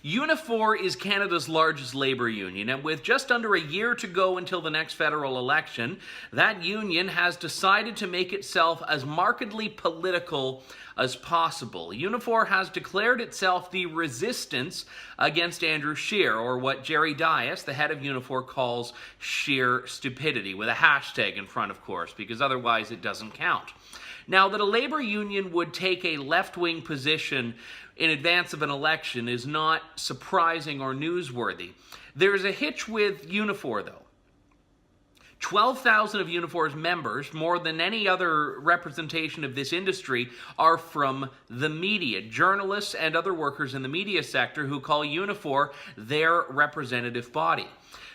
Unifor is Canada's largest labour union, and with just under a year to go until the next federal election, that union has decided to make itself as markedly political as possible. Unifor has declared itself the resistance against Andrew Scheer, or what Jerry Dias, the head of Unifor, calls sheer stupidity, with a hashtag in front, of course, because otherwise it doesn't count. Now, that a labor union would take a left-wing position in advance of an election is not surprising or newsworthy. There's a hitch with Unifor, though. 12,000 of Unifor's members, more than any other representation of this industry, are from the media, journalists and other workers in the media sector who call Unifor their representative body.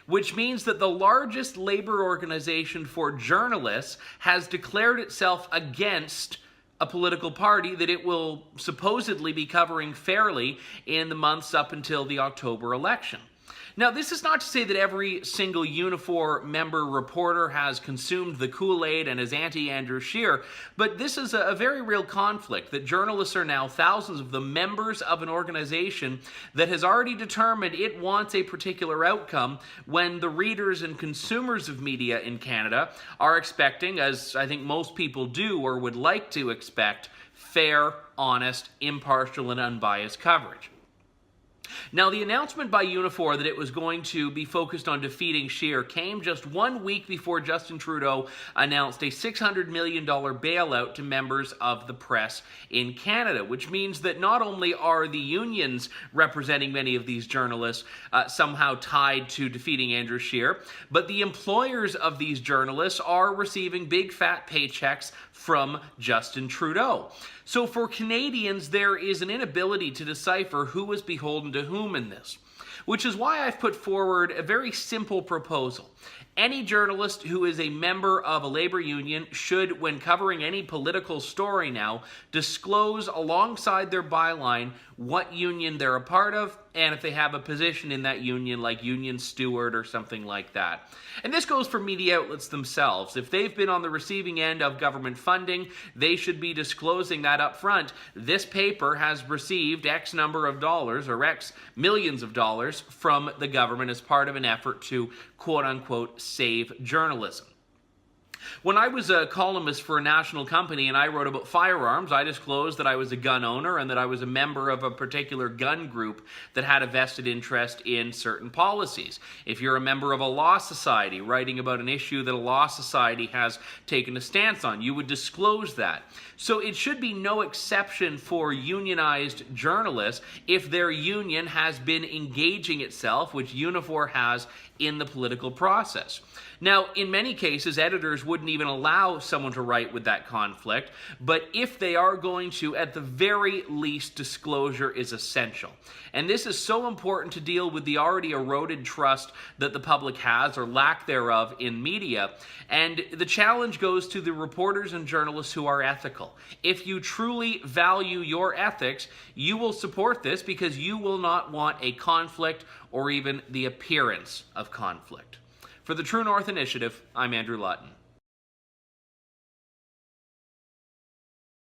Which means that the largest labor organization for journalists has declared itself against a political party that it will supposedly be covering fairly in the months up until the October election. Now, this is not to say that every single Unifor member reporter has consumed the Kool-Aid and is anti-Andrew Scheer, but this is a very real conflict that journalists are now thousands of them members of an organization that has already determined it wants a particular outcome when the readers and consumers of media in Canada are expecting, as I think most people do or would like to expect, fair, honest, impartial, and unbiased coverage. Now, the announcement by Unifor that it was going to be focused on defeating Scheer came just 1 week before Justin Trudeau announced a $600 million bailout to members of the press in Canada, which means that not only are the unions representing many of these journalists somehow tied to defeating Andrew Scheer, but the employers of these journalists are receiving big fat paychecks from Justin Trudeau. So for Canadians, there is an inability to decipher who is beholden to whom in this, which is why I've put forward a very simple proposal. Any journalist who is a member of a labor union should, when covering any political story now, disclose alongside their byline what union they're a part of, and if they have a position in that union, like union steward or something like that. And this goes for media outlets themselves. If they've been on the receiving end of government funding, they should be disclosing that up front. This paper has received X number of dollars, or X millions of dollars, from the government as part of an effort to, quote-unquote, save journalism. When I was a columnist for a national company and I wrote about firearms, I disclosed that I was a gun owner and that I was a member of a particular gun group that had a vested interest in certain policies. If you're a member of a law society writing about an issue that a law society has taken a stance on, you would disclose that. So it should be no exception for unionized journalists if their union has been engaging itself, which Unifor has, in the political process. Now, in many cases, editors wouldn't even allow someone to write with that conflict, but if they are going to, at the very least, disclosure is essential. And this is so important to deal with the already eroded trust that the public has, or lack thereof, in media. And the challenge goes to the reporters and journalists who are ethical. If you truly value your ethics, you will support this because you will not want a conflict or even the appearance of conflict. For the True North Initiative, I'm Andrew Lawton.